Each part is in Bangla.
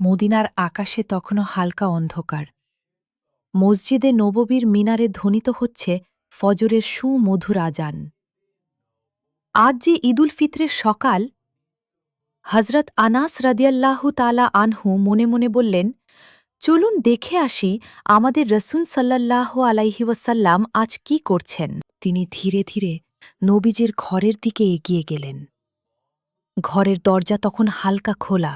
মদিনার আকাশে তখনও হালকা অন্ধকার। মসজিদে নববীর মিনারে ধ্বনিত হচ্ছে ফজরের সুমধুর আজান। আজ যে ঈদুল ফিতরের সকাল, হজরত আনাস রাদিয়াল্লাহু তালা আনহু মনে মনে বললেন, চলুন দেখে আসি আমাদের রসুল সাল্লাল্লাহু আলাইহি ওয়াসাল্লাম আজ কি করছেন। তিনি ধীরে ধীরে নবীজির ঘরের দিকে এগিয়ে গেলেন। ঘরের দরজা তখন হালকা খোলা।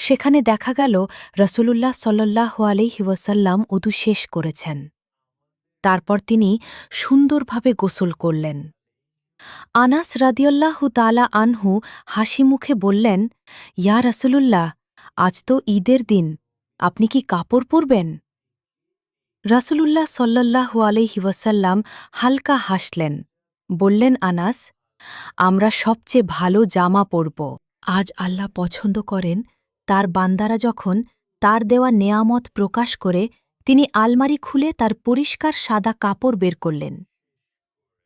সেখানে দেখা গেল রসুলুল্লাহ সাল্লাল্লাহু আলাইহি ওয়াসাল্লাম উদু শেষ করেছেন। তারপর তিনি সুন্দরভাবে গোসল করলেন। আনাস রাদিয়াল্লাহু তাআলা আনহু হাসি মুখে বললেন, ইয়া রসুলুল্লাহ, আজ তো ঈদের দিন, আপনি কি কাপড় পরবেন? রসুলুল্লাহ সাল্লাল্লাহু আলাইহি ওয়াসাল্লাম হালকা হাসলেন। বললেন, আনাস, আমরা সবচেয়ে ভালো জামা পরব। আজ আল্লাহ পছন্দ করেন তার বান্দারা যখন তার দেওয়া নেয়ামত প্রকাশ করে তিনি আলমারি খুলে তার পরিষ্কার সাদা কাপড় বের করলেন।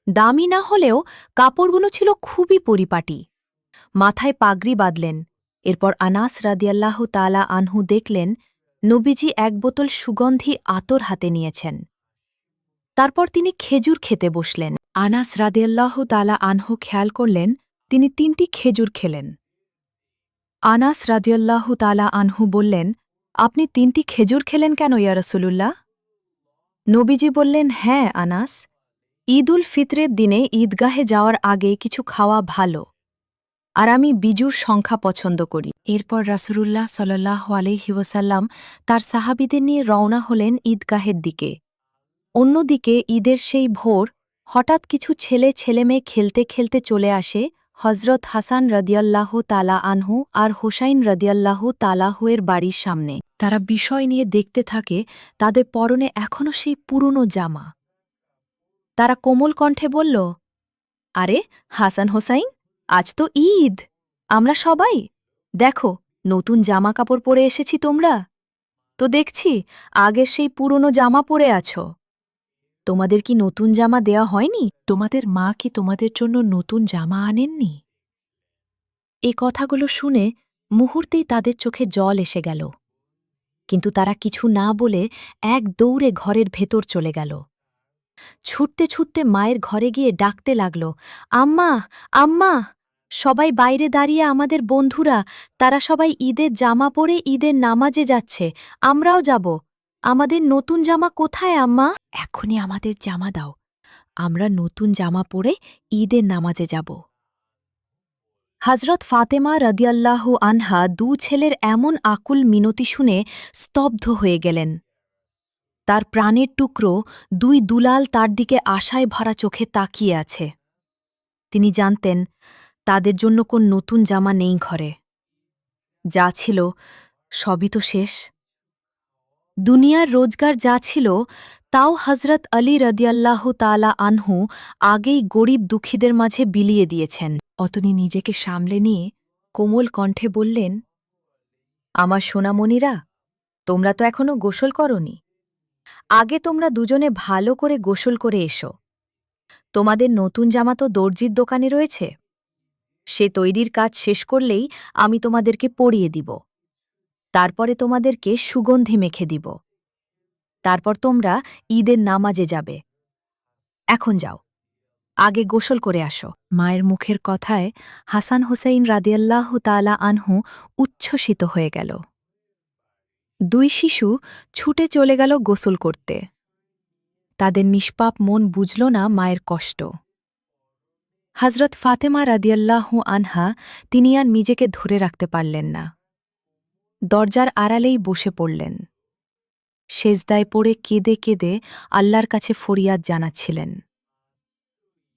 দামি না হলেও কাপড়গুলো ছিল খুবই পরিপাটি। মাথায় পাগড়ি বাঁধলেন। এরপর আনাস রাদিয়াল্লাহু তাআলা আনহু দেখলেন নবীজি এক বোতল সুগন্ধি আতর হাতে নিয়েছেন। তারপর তিনি খেজুর খেতে বসলেন। আনাস রাদিয়াল্লাহু তাআলা আনহু খেয়াল করলেন তিনি 3টি খেজুর খেলেন। আনাস রাদিয়াল্লাহু তাআলা আনহু বললেন, আপনি 3টি খেজুর খেলেন কেন ইয়া রাসূলুল্লাহ? নবীজি বললেন, হ্যাঁ আনাস, ঈদুল ফিতরের দিনে ঈদগাহে যাওয়ার আগে কিছু খাওয়া ভালো, আর আমি বিজুর সংখ্যা পছন্দ করি। এরপর রাসূলুল্লাহ সাল্লাল্লাহু আলাইহি ওয়াসাল্লাম তার সাহাবীদের নিয়ে রওনা হলেন ঈদগাহের দিকে। অন্যদিকে ঈদের সেই ভোর হঠাৎ কিছু ছেলেমেয়ে খেলতে খেলতে চলে আসে হজরত হাসান রদিয়াল্লাহু তালা আনহু আর হোসাইন রদিয়াল্লাহু তালাহুয়ের বাড়ির সামনে। তারা বিষয় নিয়ে দেখতে থাকে তাদের পরনে এখনও সেই পুরনো জামা। তারা কোমল কণ্ঠে বলল, আরে হাসান হোসাইন, আজ তো ঈদ, আমরা সবাই দেখো নতুন জামা কাপড় পরে এসেছি, তোমরা তো দেখছি আগের সেই পুরনো জামা পরে আছো। তোমাদের কি নতুন জামা দেয়া হয়নি? তোমাদের মা কি তোমাদের জন্য নতুন জামা আনেননি? এ কথাগুলো শুনে মুহূর্তেই তাদের চোখে জল এসে গেল, কিন্তু তারা কিছু না বলে এক দৌড়ে ঘরের ভেতর চলে গেল। ছুটতে ছুটতে মায়ের ঘরে গিয়ে ডাকতে লাগল, আম্মা, আম্মা, সবাই বাইরে দাঁড়িয়ে আমাদের বন্ধুরা, তারা সবাই ঈদের জামা পরে ঈদের নামাজে যাচ্ছে, আমরাও যাব। আমাদের নতুন জামা কোথায় আম্মা? এখনই আমাদের জামা দাও, আমরা নতুন জামা পরে ঈদের নামাজে যাব। হজরত ফাতেমা রদিয়াল্লাহু আনহা 2 ছেলের এমন আকুল মিনতি শুনে স্তব্ধ হয়ে গেলেন। তার প্রাণের টুকরো 2 দুলাল তার দিকে আশায় ভরা চোখে তাকিয়ে আছে। তিনি জানতেন তাদের জন্য কোন নতুন জামা নেই ঘরে। যা ছিল সবই তো শেষ। দুনিয়ার রোজগার যা ছিল তাও হজরত আলী রদিয়াল্লাহু তাআলা আনহু আগেই গরিব দুঃখীদের মাঝে বিলিয়ে দিয়েছেন। অতনি নিজেকে সামলে নিয়ে কোমল কণ্ঠে বললেন, আমার সোনামণিরা, তোমরা তো এখনো গোসল করনি। আগে তোমরা দুজনে ভালো করে গোসল করে এসো। তোমাদের নতুন জামা তো দর্জির দোকানে রয়েছে, সে তৈরির কাজ শেষ করলেই আমি তোমাদেরকে পরিয়ে দিব। তারপরে তোমাদেরকে সুগন্ধি মেখে দিব। তারপর তোমরা ঈদের নামাজে যাবে। এখন যাও, আগে গোসল করে আসো। মায়ের মুখের কথায় হাসান হোসাইন রাদিয়াল্লাহু তাআলা আনহু উচ্ছ্বসিত হয়ে গেল। 2 শিশু ছুটে চলে গেল গোসল করতে। তাদের নিষ্পাপ মন বুঝল না মায়ের কষ্ট। হজরত ফাতেমা রাদিয়াল্লাহু আনহা তিনি আর নিজেকে ধরে রাখতে পারলেন না। দরজার আড়ালেই বসে পড়লেন। সেজদায় পড়ে কেঁদে কেঁদে আল্লাহর কাছে ফরিয়াদ জানাচ্ছিলেন।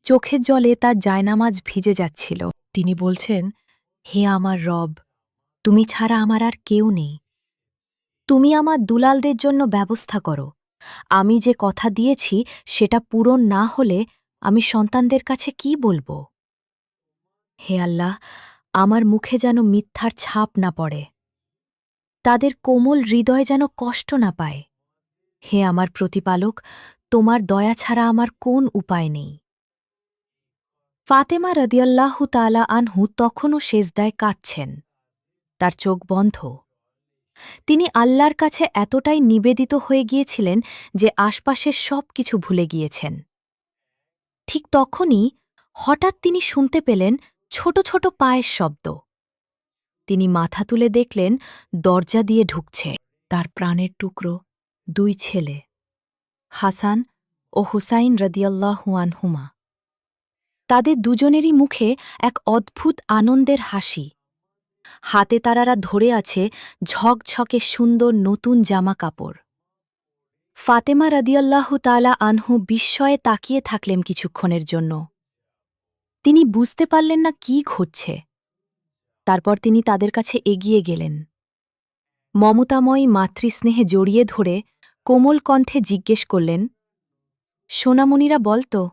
চোখের জলে তার জায়নামাজ ভিজে যাচ্ছিল। তিনি বলছেন, হে আমার রব, তুমি ছাড়া আমার আর কেউ নেই। তুমি আমার দুলালদের জন্য ব্যবস্থা করো। আমি যে কথা দিয়েছি সেটা পূরণ না হলে আমি সন্তানদের কাছে কি বলবো? হে আল্লাহ, আমার মুখে যেন মিথ্যার ছাপ না পড়ে, তাদের কোমল হৃদয় যেন কষ্ট না পায়। হে আমার প্রতিপালক, তোমার দয়া ছাড়া আমার কোন উপায় নেই। ফাতেমা রদিয়াল্লাহু তাআলা আনহু তখনও সেজদায় কাঁদছেন। তার চোখ বন্ধ, তিনি আল্লাহর কাছে এতটাই নিবেদিত হয়ে গিয়েছিলেন যে আশপাশের সব কিছু ভুলে গিয়েছেন। ঠিক তখনই হঠাৎ তিনি শুনতে পেলেন ছোট ছোট পায়ের শব্দ। তিনি মাথা তুলে দেখলেন দরজা দিয়ে ঢুকছে তার প্রাণের টুকরো দুই ছেলে, হাসান ও হুসাইন রদিয়াল্লাহু আনহুমা। তাদের দুজনেরই মুখে এক অদ্ভুত আনন্দের হাসি। হাতে তারারা ধরে আছে ঝকঝকে সুন্দর নতুন জামা কাপড়। ফাতেমা রদিয়াল্লাহু তাআলা আনহু বিস্ময়ে তাকিয়ে থাকলেন কিছুক্ষণের জন্য। তিনি বুঝতে পারলেন না কি ঘটছে। তারপর তিনি তাদের কাছে এগিয়ে গেলেন। মমতাময়ী মাতৃস্নেহে জড়িয়ে ধরে কোমল কণ্ঠে জিজ্ঞেস করলেন, সোনামণিরা বলতো,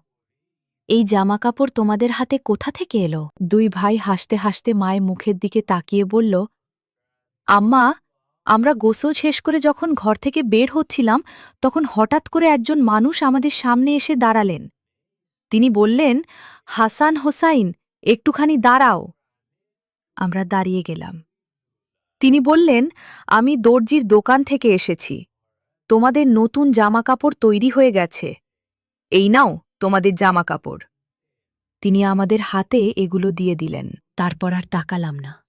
এই জামাকাপড় তোমাদের হাতে কোথা থেকে এলো? দুই ভাই হাসতে হাসতে মায়ের মুখের দিকে তাকিয়ে বলল, আম্মা, আমরা গোসল শেষ করে যখন ঘর থেকে বের হচ্ছিলাম তখন হঠাৎ করে একজন মানুষ আমাদের সামনে এসে দাঁড়ালেন। তিনি বললেন, হাসান হোসাইন, একটুখানি দাঁড়াও। আমরা দাঁড়িয়ে গেলাম। তিনি বললেন, আমি দর্জির দোকান থেকে এসেছি। তোমাদের নতুন জামাকাপড় তৈরি হয়ে গেছে। এই নাও তোমাদের জামাকাপড়। তিনি আমাদের হাতে এগুলো দিয়ে দিলেন। তারপর আর তাকালাম না।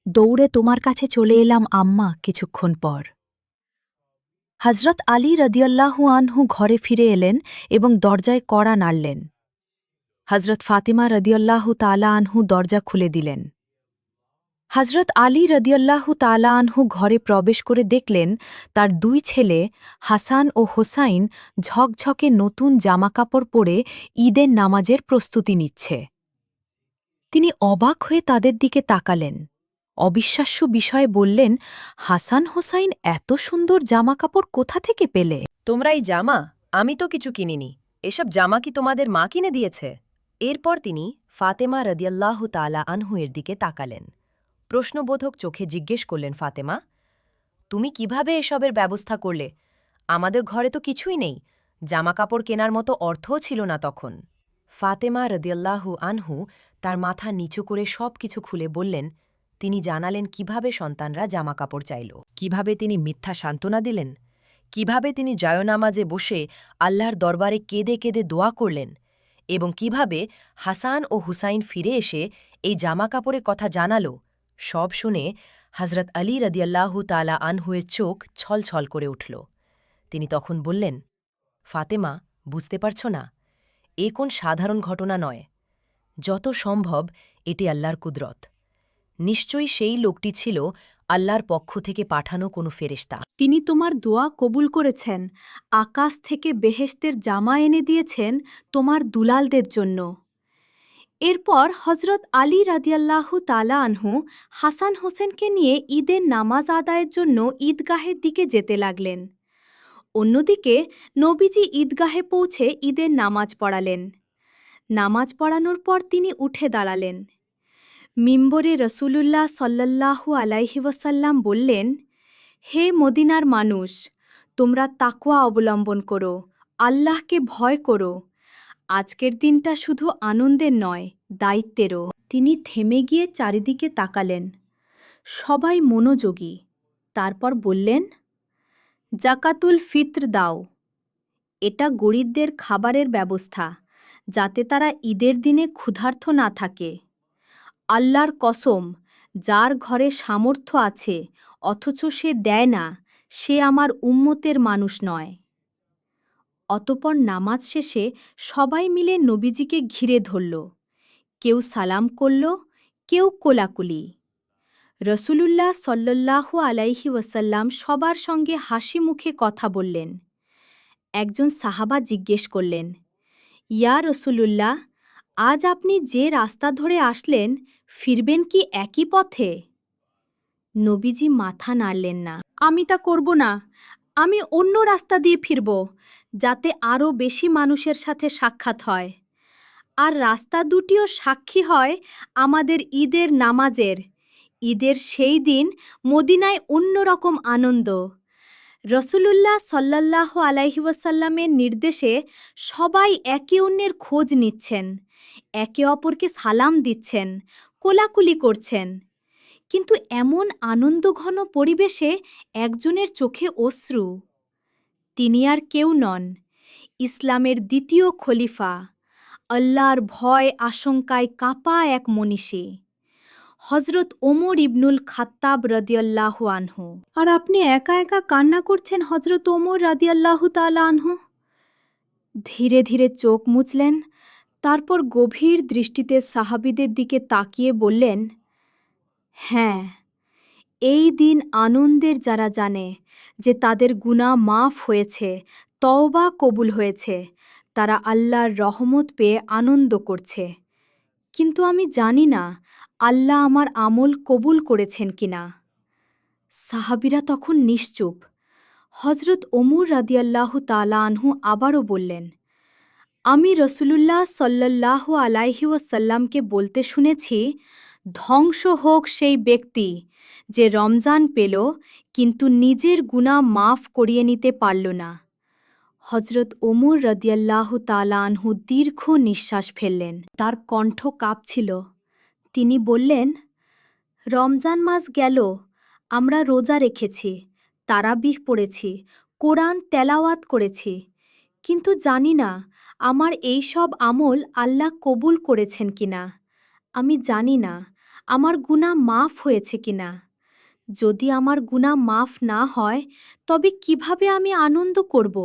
দৌড়ে তোমার কাছে চলে এলাম আম্মা কিছুক্ষণ পর। হজরত আলী রদিয়াল্লাহু আনহু ঘরে ফিরে এলেন এবং দরজায় কড়া নাড়লেন। হজরত ফাতিমা রদিয়াল্লাহু তাআলা আনহু দরজা খুলে দিলেন। হজরত আলী রদিয়াল্লাহু তাআলা আনহু ঘরে প্রবেশ করে দেখলেন তার দুই ছেলে হাসান ও হোসাইন ঝকঝকে নতুন জামাকাপড় পরে ঈদের নামাজের প্রস্তুতি নিচ্ছে। তিনি অবাক হয়ে তাদের দিকে তাকালেন। অবিশ্বাস্য বিষয়ে বললেন, হাসান হোসাইন এত সুন্দর জামাকাপড় কোথা থেকে পেলে? তোমরা এই জামা? আমি তো কিছু কিনিনি। এসব জামা কি তোমাদের মা কিনে দিয়েছে? এরপর তিনি ফাতেমা রদিয়াল্লাহু তাআলা আনহু-এর দিকে তাকালেন। প্রশ্নবোধক চোখে জিজ্ঞেস করলেন, ফাতেমা, তুমি কিভাবে এসবের ব্যবস্থা করলে? আমাদের ঘরে তো কিছুই নেই। জামাকাপড় কেনার মতো অর্থও ছিল না তখন। ফাতেমা রদিয়াল্লাহু আনহু তার মাথা নিচু করে সব কিছু খুলে বললেন। তিনি জানালেন কিভাবে সন্তানরা জামাকাপড় চাইল, কিভাবে তিনি মিথ্যা সান্ত্বনা দিলেন, কিভাবে তিনি জায়নামাজে বসে আল্লাহর দরবারে কেঁদে কেঁদে দোয়া করলেন এবং কিভাবে হাসান ও হুসাইন ফিরে এসে এই জামাকাপড়ের কথা জানাল। সব শুনে হজরত আলী রদিয়াল্লাহু তাআলা আনহু-এর চোখ ছলছল করে উঠল। তিনি তখন বললেন, ফাতেমা, বুঝতে পারছ না? এ কোন সাধারণ ঘটনা নয়। যত সম্ভব এটি আল্লাহর কুদরত। নিশ্চয়ই সেই লোকটি ছিল আল্লাহর পক্ষ থেকে পাঠানো কোনো ফেরেশতা। তিনি তোমার দোয়া কবুল করেছেন, আকাশ থেকে বেহেশতের জামা এনে দিয়েছেন তোমার দুলালদের জন্য। এরপর হজরত আলী রাদিয়াল্লাহু তাআলা আনহু হাসান হোসেনকে নিয়ে ঈদের নামাজ আদায়ের জন্য ঈদগাহের দিকে যেতে লাগলেন। অন্যদিকে নবীজি ঈদগাহে পৌঁছে ঈদের নামাজ পড়ালেন। নামাজ পড়ানোর পর তিনি উঠে দাঁড়ালেন। মিম্বরে রসূলুল্লাহ সাল্লাল্লাহু আলাইহি ওয়াসাল্লাম বললেন, হে মদিনার মানুষ, তোমরা তাকওয়া অবলম্বন করো, আল্লাহকে ভয় করো। আজকের দিনটা শুধু আনন্দের নয়, দায়িত্বেরও। তিনি থেমে গিয়ে চারিদিকে তাকালেন। সবাই মনোযোগী। তারপর বললেন, জাকাতুল ফিত্র দাও। এটা গরিবদের খাবারের ব্যবস্থা, যাতে তারা ঈদের দিনে ক্ষুধার্ত না থাকে। আল্লাহর কসম, যার ঘরে সামর্থ্য আছে অথচ সে দেয় না, সে আমার উম্মতের মানুষ নয়। অতপর নামাজ শেষে সবাই মিলে নবীজিকে ঘিরে ধরল। কেউ সালাম করল, কেউ কোলাকুলি। রসূলুল্লাহ সাল্লাল্লাহু আলাইহি ওয়াসাল্লাম সবার সঙ্গে হাসি মুখে কথা বললেন। একজন সাহাবা জিজ্ঞেস করলেন, ইয়া রসূলুল্লাহ, আজ আপনি যে রাস্তা ধরে আসলেন, ফিরবেন কি একই পথে? নবীজি মাথা নাড়লেন না। আমি তা করব না। আমি অন্য রাস্তা দিয়ে ফিরব, যাতে আরও বেশি মানুষের সাথে সাক্ষাৎ হয়। আর রাস্তা দুটিও সাক্ষী হয় আমাদের ঈদের নামাজের। ঈদের সেই দিন মদিনায় অন্যরকম আনন্দ। রসূলুল্লাহ সাল্লাল্লাহু আলাইহি ওয়াসাল্লামের নির্দেশে সবাই একে অন্যের খোঁজ নিচ্ছেন, একে অপরকে সালাম দিচ্ছেন, কোলাকুলি করছেন। কিন্তু এমন আনন্দঘন পরিবেশে একজনের চোখে অশ্রু। তিনি আর কেউ নন, ইসলামের দ্বিতীয় খলিফা, আল্লাহর ভয় আশঙ্কায় কাঁপা এক মনীষী, হজরত ওমর ইবনুল খাত্তাব রাদিয়াল্লাহু আনহু। আর আপনি একা একা কান্না করছেন হজরত ওমর রাদিয়াল্লাহু তাআলা আনহু? ধীরে ধীরে চোখ মুছলেন, তারপর গভীর দৃষ্টিতে সাহাবীদের দিকে তাকিয়ে বললেন, হ্যাঁ, এই দিন আনন্দের যারা জানে যে তাদের গুনাহ মাফ হয়েছে, তওবা কবুল হয়েছে, তারা আল্লাহর রহমত পেয়ে আনন্দ করছে। কিন্তু আমি জানি না আল্লাহ আমার আমল কবুল করেছেন কিনা। সাহাবীরা তখন নিশ্চুপ। হজরত ওমর রাদিয়াল্লাহু তাআলা আনহু আবারও বললেন, আমি রসুলুল্লাহ সাল্লাল্লাহু আলাইহি ওয়াসাল্লামকে বলতে শুনেছি, ধ্বংস হোক সেই ব্যক্তি যে রমজান পেল কিন্তু নিজের গুনাহ মাফ করিয়ে নিতে পারল না। হজরত ওমর রাদিয়াল্লাহু তাআলা আনহু দীর্ঘ নিঃশ্বাস ফেললেন। তার কণ্ঠ কাঁপছিল। তিনি বললেন, রমজান মাস গেল, আমরা রোজা রেখেছি, তারাবিহ পড়েছি, কোরআন তেলাওয়াত করেছি, কিন্তু জানি না আমার এই সব আমল আল্লাহ কবুল করেছেন কিনা। আমি জানি না আমার গুনাহ মাফ হয়েছে কিনা। যদি আমার গুনাহ মাফ না হয় তবে কিভাবে আমি আনন্দ করব?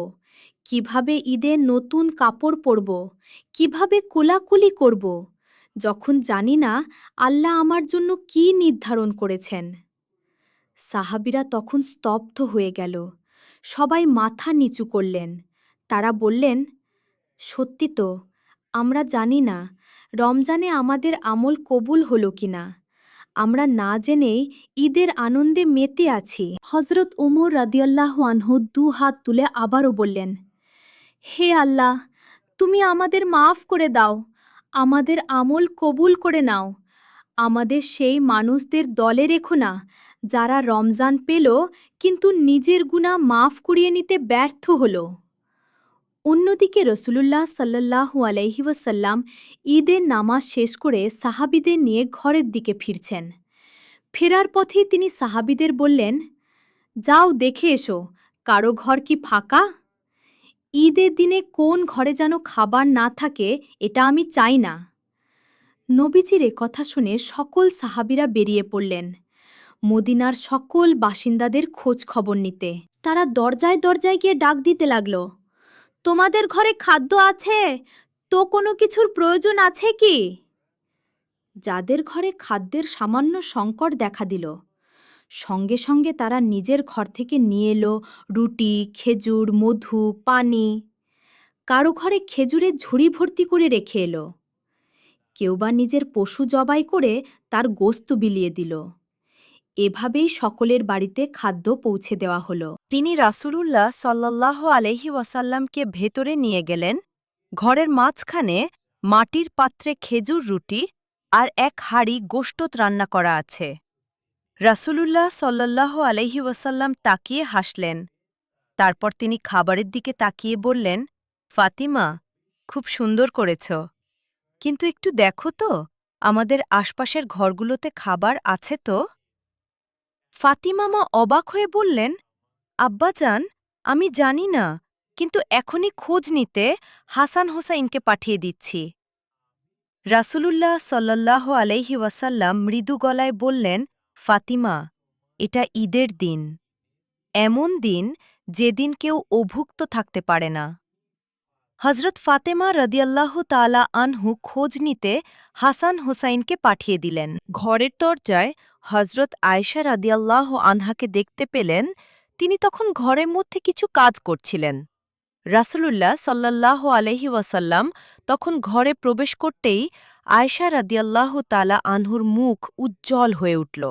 কিভাবে ঈদের নতুন কাপড় পরব? কিভাবে কোলাকুলি করব যখন জানি না আল্লাহ আমার জন্য কি নির্ধারণ করেছেন? সাহাবীরা তখন স্তব্ধ হয়ে গেল। সবাই মাথা নিচু করলেন। তারা বললেন, সত্যি তো, আমরা জানি না রমজানে আমাদের আমল কবুল হলো কিনা। আমরা না জেনেই ঈদের আনন্দে মেতে আছি। হজরত ওমর রাদিয়াল্লাহু আনহু দু হাত তুলে আবারও বললেন, হে আল্লাহ, তুমি আমাদের মাফ করে দাও, আমাদের আমল কবুল করে নাও। আমাদের সেই মানুষদের দলে রেখো না যারা রমজান পেল কিন্তু নিজের গুনাহ মাফ করিয়ে নিতে ব্যর্থ হল। অন্যদিকে রসুলুল্লাহ সাল্লাল্লাহু আলাইহি ওয়াসাল্লাম ঈদের নামাজ শেষ করে সাহাবীদের নিয়ে ঘরের দিকে ফিরছেন। ফেরার পথেই তিনি সাহাবীদের বললেন, যাও দেখে এসো, কারো ঘর কি ফাঁকা? ঈদের দিনে কোন ঘরে যেন খাবার না থাকে, এটা আমি চাই না। নবীজির এ কথা শুনে সকল সাহাবীরা বেরিয়ে পড়লেন মদিনার সকল বাসিন্দাদের খোঁজ খবর নিতে। তারা দরজায় দরজায় গিয়ে ডাক দিতে লাগল, তোমাদের ঘরে খাদ্য আছে তো? কোনো কিছুর প্রয়োজন আছে কি? যাদের ঘরে খাদ্যের সামান্য সংকট দেখা দিল, সঙ্গে সঙ্গে তারা নিজের ঘর থেকে নিয়ে এলো রুটি, খেজুর, মধু, পানি। কারো ঘরে খেজুরের ঝুড়ি ভর্তি করে রেখে এলো। কেউ বা নিজের পশু জবাই করে তার গোস্ত বিলিয়ে দিল। এভাবেই সকলের বাড়িতে খাদ্য পৌঁছে দেওয়া হলো। তিনি রাসূলুল্লাহ সাল্লাল্লাহু আলাইহি ওয়াসাল্লামকে ভেতরে নিয়ে গেলেন। ঘরের মাঝখানে মাটির পাত্রে খেজুর রুটি আর এক হাঁড়ি গোশত রান্না করা আছে। রাসূলুল্লাহ সাল্লাল্লাহু আলাইহি ওয়াসাল্লাম তাকিয়ে হাসলেন। তারপর তিনি খাবারের দিকে তাকিয়ে বললেন, ফাতিমা, খুব সুন্দর করেছ, কিন্তু একটু দেখো তো আমাদের আশপাশের ঘরগুলোতে খাবার আছে তো? ফাতিমা মা অবাক হয়ে বললেন, আব্বাজান, আমি জানি না, কিন্তু এখনই খোঁজ নিতে হাসান হোসাইনকে পাঠিয়ে দিচ্ছি। রাসূলুল্লাহ সাল্লাল্লাহু আলাইহি ওয়াসাল্লাম মৃদু গলায় বললেন, ফাতিমা, এটা ঈদের দিন, এমন দিন যেদিন কেউ অভুক্ত থাকতে পারে না। হজরত ফাতেমা রাদিয়াল্লাহু তাআলা আনহু খোঁজ নিতে হাসান হোসাইনকে পাঠিয়ে দিলেন। ঘরের দরজায় হজরত আয়েশা রাদিয়াল্লাহু আনহাকে দেখতে পেলেন। তিনি তখন ঘরের মধ্যে কিছু কাজ করছিলেন। রাসূলুল্লাহ সাল্লাল্লাহু আলাইহি ওয়াসাল্লাম তখন ঘরে প্রবেশ করতেই আয়েশা রাদিয়াল্লাহু তাআলা আনহুর মুখ উজ্জ্বল হয়ে উঠল।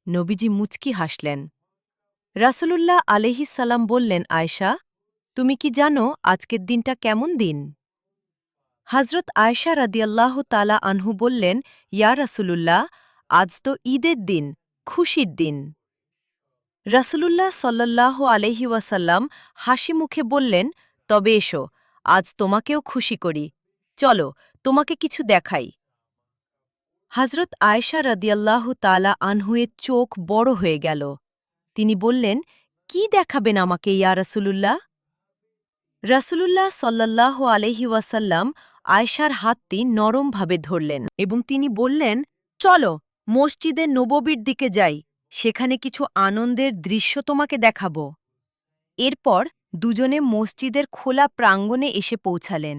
নবীজি মুচকি হাসলেন। রাসূলুল্লাহ আলাইহিস সালাম বললেন, আয়েশা, তুমি কি জানো আজকের দিনটা কেমন দিন? হজরত আয়েশা রাদিয়াল্লাহু তাআলা আনহু বললেন, ইয়া রাসূলুল্লাহ, আজ তো ঈদের দিন, খুশির দিন। রাসূলুল্লাহ সাল্লাল্লাহু আলাইহি ওয়াসাল্লাম হাসি মুখে বললেন, তবে এসো, আজ তোমাকেও খুশি করি, চলো তোমাকে কিছু দেখাই। হজরত আয়েশা রাদিয়াল্লাহু তাআলা আনহুয়ের চোখ বড় হয়ে গেল। তিনি বললেন, কি দেখাবেন আমাকে ইয়া রাসূলুল্লাহ? রাসূলুল্লাহ সাল্লাল্লাহু আলাইহি ওয়াসাল্লাম আয়েশার হাতটি নরমভাবে ধরলেন এবং তিনি বললেন, চলো মসজিদে নববীর দিকে যাই, সেখানে কিছু আনন্দের দৃশ্য তোমাকে দেখাব। এরপর দুজনে মসজিদের খোলা প্রাঙ্গণে এসে পৌঁছালেন।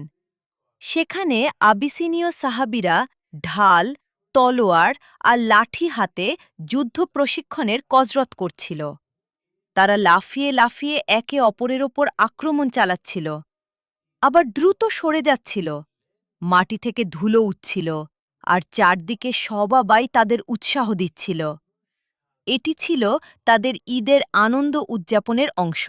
সেখানে আবিসিনীয় সাহাবীরা ঢাল, তলোয়ার আর লাঠি হাতে যুদ্ধ প্রশিক্ষণের কসরত করছিল। তারা লাফিয়ে লাফিয়ে একে অপরের ওপর আক্রমণ চালাচ্ছিল, আবার দ্রুত সরে যাচ্ছিল। মাটি থেকে ধুলো উঠছিল, আর চারদিকে সবাই তাদের উৎসাহ দিচ্ছিল। এটি ছিল তাদের ঈদের আনন্দ উদযাপনের অংশ।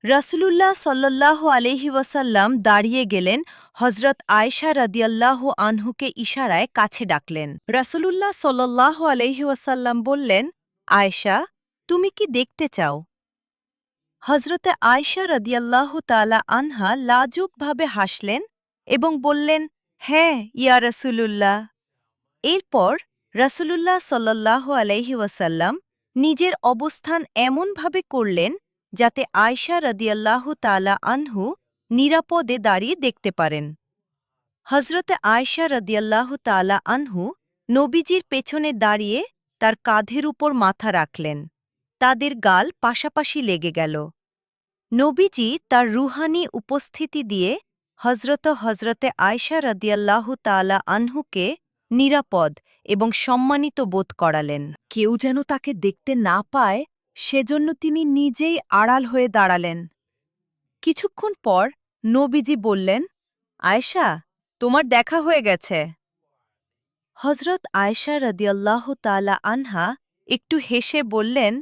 রাসূলুল্লাহ সাল্লাল্লাহু আলাইহি ওয়াসাল্লাম দাঁড়িয়ে গেলেন, হযরত আয়েশা রাদিয়াল্লাহু আনহুকে ইশারায় কাছে ডাকলেন। রাসূলুল্লাহ সাল্লাল্লাহু আলাইহি ওয়াসাল্লাম বললেন, আয়েশা, তুমি কি দেখতে চাও? হযরতে আয়েশা রাদিয়াল্লাহু তাআলা আনহা লাজুকভাবে হাসলেন এবং বললেন, হ্যাঁ ইয়া রাসূলুল্লাহ। এরপর রাসূলুল্লাহ সাল্লাল্লাহু আলাইহি ওয়াসাল্লাম নিজের অবস্থান এমনভাবে করলেন যাতে আয়েশা রাদিয়াল্লাহু তাআলা আনহু নিরাপদে দাঁড়িয়ে দেখতে পারেন। হযরতে আয়েশা রাদিয়াল্লাহু তাআলা আনহু নবীজির পেছনে দাঁড়িয়ে তার কাঁধের উপর মাথা রাখলেন। তাদের গাল পাশাপাশি লেগে গেল। নবীজি তার রুহানি উপস্থিতি দিয়ে হজরতে আয়েশা রাদিয়াল্লাহু তাআলা আনহুকে নিরাপদ এবং সম্মানিত বোধ করালেন। কেউ যেন তাকে দেখতে না পায়, সেজন্য তিনি নিজেই আড়াল হয়ে দাঁড়ালেন। কিছুক্ষণ পর নবীজি বললেন, আয়েশা, তোমার দেখা হয়ে গেছে। হজরত আয়েশা রাদিয়াল্লাহু তাআলা আনহা একটু হেসে বললেন,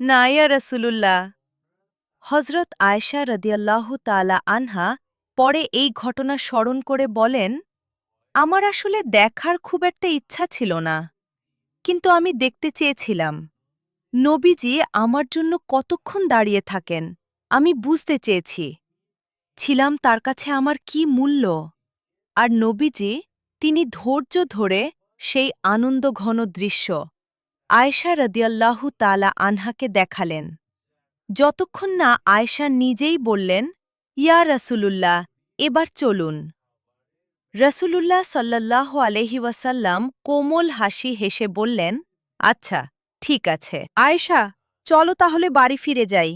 না ইয়া রাসূলুল্লাহ। হজরত আয়েশা রাদিয়াল্লাহু তাআলা আনহা পরে এই ঘটনা স্মরণ করে বলেন, আমার আসলে দেখার খুব একটা ইচ্ছা ছিল না, কিন্তু আমি দেখতে চেয়েছিলাম। নবীজি আমার জন্য কতক্ষণ দাঁড়িয়ে থাকেন আমি বুঝতে চেয়েছি। ছিলাম তার কাছে আমার কি মূল্য। আর নবীজি তিনি ধৈর্য ধরে সেই আনন্দঘন দৃশ্য আয়েশা রাদিয়াল্লাহু তাআলা আনহাকে দেখালেন, যতক্ষণ না আয়েশা নিজেই বললেন, ইয়া রাসূলুল্লাহ, এবার চলুন। রাসূলুল্লাহ সাল্লাল্লাহু আলাইহি ওয়াসাল্লাম কোমল হাসি হেসে বললেন, আচ্ছা ঠিক আছে আয়েশা, চলো তাহলে বাড়ি ফিরে যাই।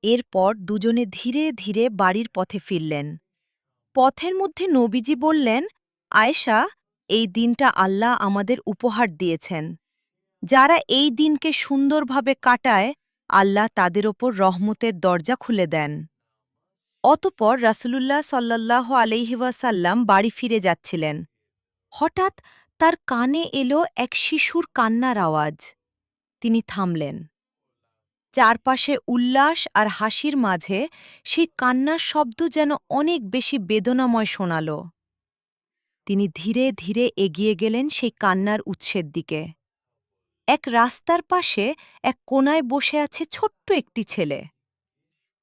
এরপর দুজনে ধীরে ধীরে বাড়ির পথে ফিরলেন। পথের মধ্যে নবীজি বললেন, আয়েশা, এই দিনটা আল্লাহ আমাদের উপহার দিয়েছেন। যারা এই দিনকে সুন্দরভাবে কাটায়, আল্লাহ তাদের ওপর রহমতের দরজা খুলে দেন। অতঃপর রাসূলুল্লাহ সাল্লাল্লাহু আলাইহি ওয়াসাল্লাম বাড়ি ফিরে যাচ্ছিলেন। হঠাৎ তার কানে এলো এক শিশুর কান্নার আওয়াজ। তিনি থামলেন। চারপাশে উল্লাস আর হাসির মাঝে সেই কান্নার শব্দ যেন অনেক বেশি বেদনাময় শোনাল। তিনি ধীরে ধীরে এগিয়ে গেলেন সেই কান্নার উৎসের দিকে। এক রাস্তার পাশে এক কোণায় বসে আছে ছোট্ট একটি ছেলে।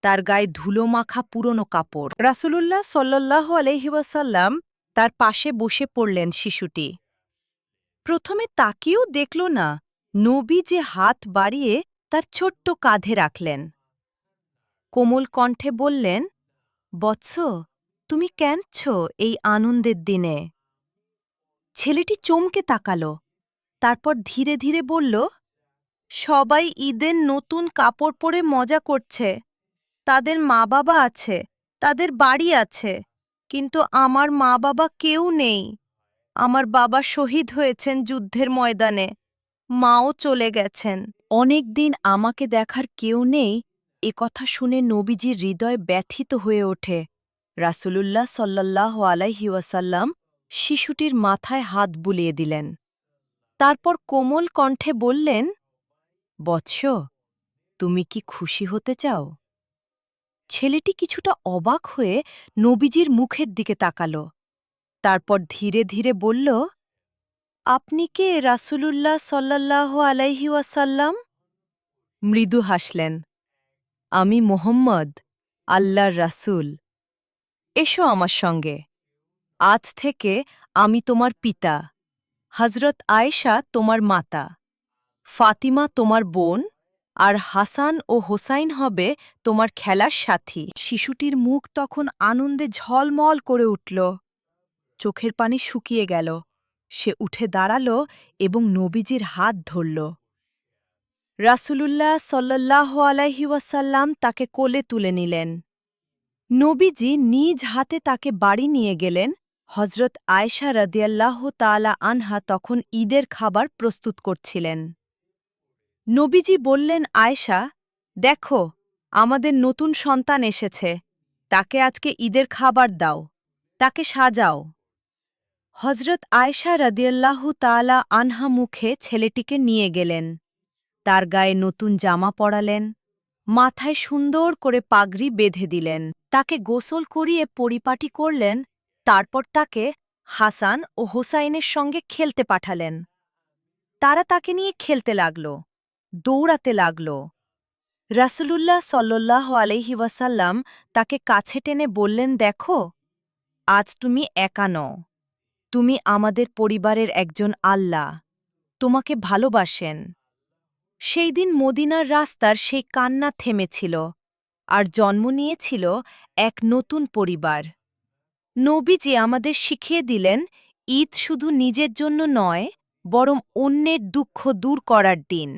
তার গায়ে ধুলো মাখা পুরনো কাপড়। রাসূলুল্লাহ সাল্লাল্লাহু আলাইহি ওয়াসাল্লাম তার পাশে বসে পড়লেন শিশুটি। প্রথমে তাকিয়েও দেখল না, নবী যে হাত বাড়িয়ে তার ছোট্ট কাঁধে রাখলেন। কোমল কণ্ঠে বললেন, বৎস, তুমি কেঁদছ এই আনন্দের দিনে? ছেলেটি চমকে তাকাল, তারপর ধীরে ধীরে বলল, সবাই ঈদের নতুন কাপড় পরে মজা করছে। তাদের মা বাবা আছে, তাদের বাড়ি আছে, কিন্তু আমার মা বাবা কেউ নেই। আমার বাবা শহীদ হয়েছেন যুদ্ধের ময়দানে, মাও চলে গেছেন। অনেক দিন আমাকে দেখার কেউ নেই, এ কথা শুনে নবীজির হৃদয় ব্যথিত হয়ে ওঠে। রাসূলুল্লাহ সাল্লাল্লাহু আলাইহি ওয়াসাল্লাম শিশুটির মাথায় হাত বুলিয়ে দিলেন। তারপর কোমল কণ্ঠে বললেন, বৎস, তুমি কি খুশি হতে চাও? ছেলেটি কিছুটা অবাক হয়ে নবীজির মুখের দিকে তাকাল। তারপর ধীরে ধীরে বলল, আপনি কে রাসূলুল্লাহ সাল্লাল্লাহু আলাইহি ওয়াসাল্লাম? মৃদু হাসলেন, আমি মুহাম্মদ, আল্লাহর রাসূল। এসো আমার সঙ্গে। আজ থেকে আমি তোমার পিতা। হজরত আয়েশা তোমার মাতা, ফাতিমা তোমার বোন, আর হাসান ও হোসাইন হবে তোমার খেলার সাথী। শিশুটির মুখ তখন আনন্দে ঝলমল করে উঠল। চোখের পানি শুকিয়ে গেল। সে উঠে দাঁড়াল এবং নবীজির হাত ধরল। রাসূলুল্লাহ সাল্লাল্লাহু আলাইহি ওয়াসাল্লাম তাকে কোলে তুলে নিলেন। নবীজি নিজ হাতে তাকে বাড়ি নিয়ে গেলেন। হজরত আয়েশা রাদিয়াল্লাহু তাআলা আনহা তখন ঈদের খাবার প্রস্তুত করছিলেন। নবীজি বললেন, আয়েশা, দেখো, আমাদের নতুন সন্তান এসেছে। তাকে আজকে ঈদের খাবার দাও, তাকে সাজাও। হজরত আয়েশা রাদিয়াল্লাহু তাআলা আনহা মুখে ছেলেটিকে নিয়ে গেলেন। তার গায়ে নতুন জামা পরালেন, মাথায় সুন্দর করে পাগড়ি বেঁধে দিলেন। তাকে গোসল করিয়ে পরিপাটি করলেন, তারপর তাকে হাসান ও হোসাইনের সঙ্গে খেলতে পাঠালেন। তারা তাকে নিয়ে খেলতে লাগল, দৌড়াতে লাগল। রাসূলুল্লাহ সাল্লাল্লাহু আলাইহি ওয়াসাল্লাম তাকে কাছে টেনে বললেন, দেখো, আজ তুমি একা নও। তুমি আমাদের পরিবারের একজন আল্লাহ তোমাকে ভালোবাসেন। সেই দিন মদিনার রাস্তার সেই কান্না থেমেছিল আর জন্ম নিয়েছিল এক নতুন পরিবার। নবীজি আমাদের শিখিয়ে দিলেন, ঈদ শুধু নিজের জন্য নয়, বরং অন্যের দুঃখ দূর করার দিন।